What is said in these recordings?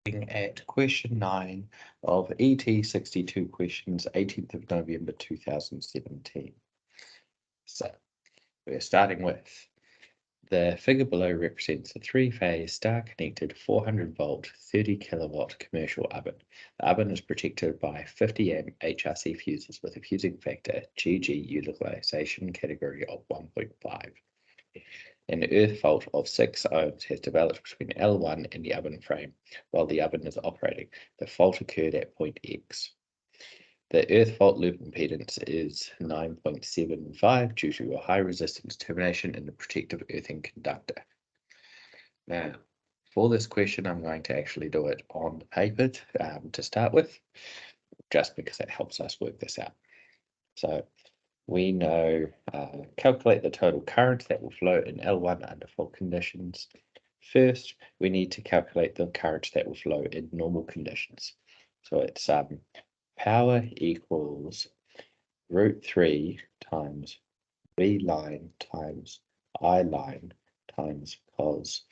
At question 9 of ET62 questions, 18th of November 2017. So we're starting with the figure below represents a three-phase star-connected 400-volt 30-kilowatt commercial oven. The oven is protected by 50-amp HRC fuses with a fusing factor GG utilization category of 1.5. An earth fault of 6 ohms has developed between L1 and the oven frame while the oven is operating. The fault occurred at point X. The earth fault loop impedance is 9.75 due to a high resistance termination in the protective earthing conductor. Now, for this question, I'm going to actually do it on the paper to start with, just because it helps us work this out. So we know calculate the total current that will flow in L1 under fault conditions. First, we need to calculate the current that will flow in normal conditions. So it's power equals √3 times V line times I line times cos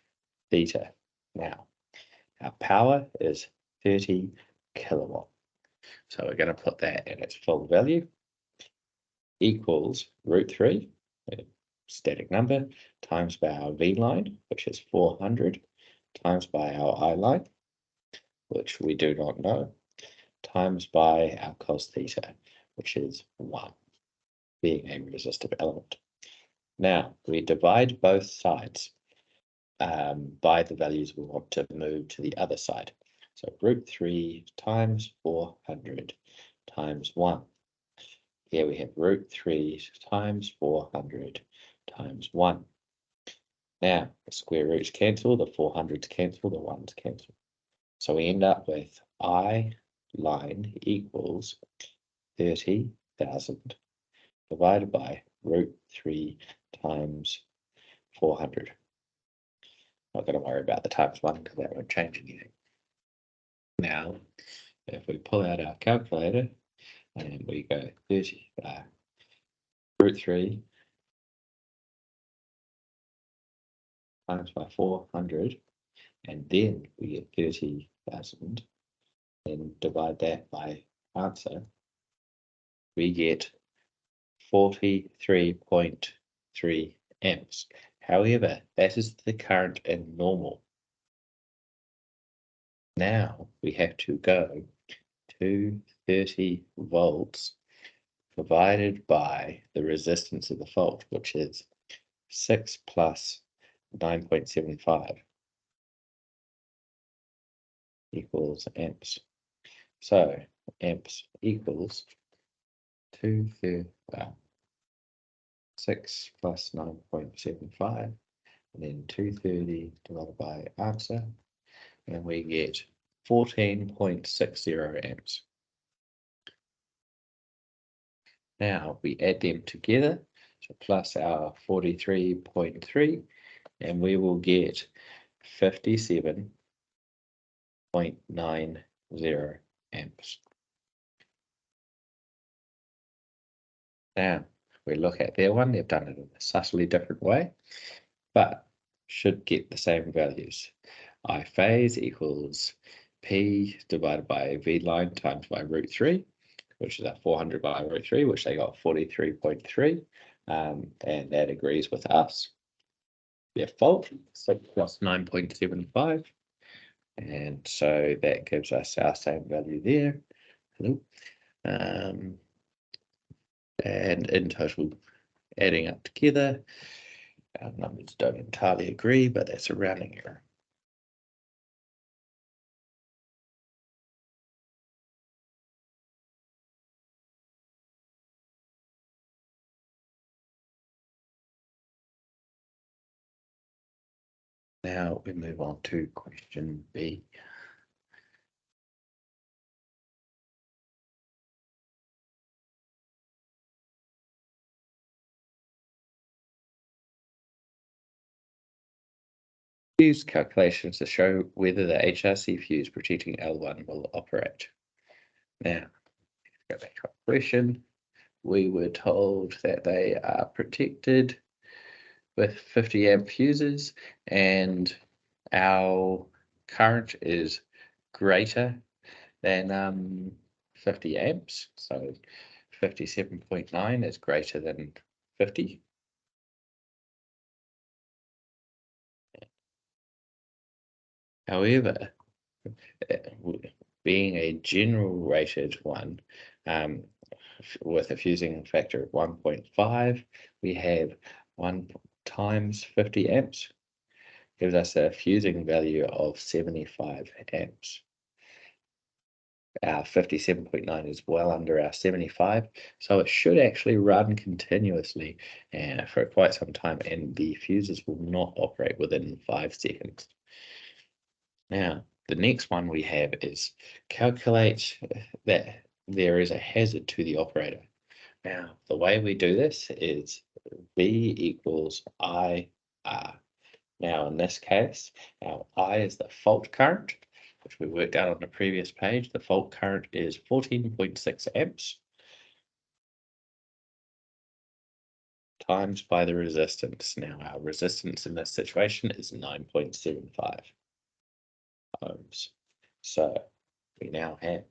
theta. Now, our power is 30 kilowatt. So we're going to put that in its full value. Equals √3, a static number, times by our V line, which is 400, times by our I line, which we do not know, times by our cos theta, which is 1, being a resistive element. Now, we divide both sides by the values we want to move to the other side. So √3 times 400 times 1. Here we have √3 times 400 times 1. Now, the square roots cancel, the 400s cancel, the 1s cancel. So we end up with I line equals 30,000 divided by √3 times 400. Not going to worry about the times 1 because that won't change anything. Now, if we pull out our calculator, and we go 30 √3 times by 400, and then we get 30,000, and divide that by answer, we get 43.3 amps. However, that is the current in normal. Now we have to go to 30 volts divided by the resistance of the fault, which is 6 plus 9.75 equals amps. So amps equals 6 plus 9.75, and then 230 divided by answer, and we get 14.60 amps. Now we add them together, so plus our 43.3, and we will get 57.90 amps. Now we look at their one, they've done it in a subtly different way, but should get the same values. I phase equals P divided by V line times by √3, which is a 400 by √3, which they got 43.3, and that agrees with us. Their fault, 6 plus 9.75, and so that gives us our same value there. And in total, adding up together, our numbers don't entirely agree, but that's a rounding error. Now we move on to question B. Use calculations to show whether the HRC fuse protecting L1 will operate. Now, go back to our question. We were told that they are protected with 50 amp fuses, and our current is greater than 50 amps. So 57.9 is greater than 50. However, being a general rated one, with a fusing factor of 1.5, we have 1 times 50 amps, gives us a fusing value of 75 amps. Our 57.9 is well under our 75, so it should actually run continuously for quite some time, and the fuses will not operate within 5 seconds. Now, the next one we have is calculate that there is a hazard to the operator. Now, the way we do this is V equals IR. Now, in this case, our I is the fault current, which we worked out on the previous page. The fault current is 14.6 amps times by the resistance. Now, our resistance in this situation is 9.75 ohms. So we now have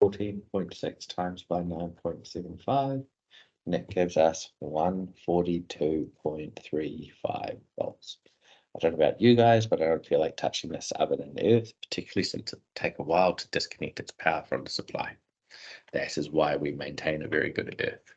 14.6 times by 9.75, and that gives us 142.35 volts. I don't know about you guys, but I don't feel like touching this oven in the earth, particularly since it takes a while to disconnect its power from the supply. That is why we maintain a very good earth.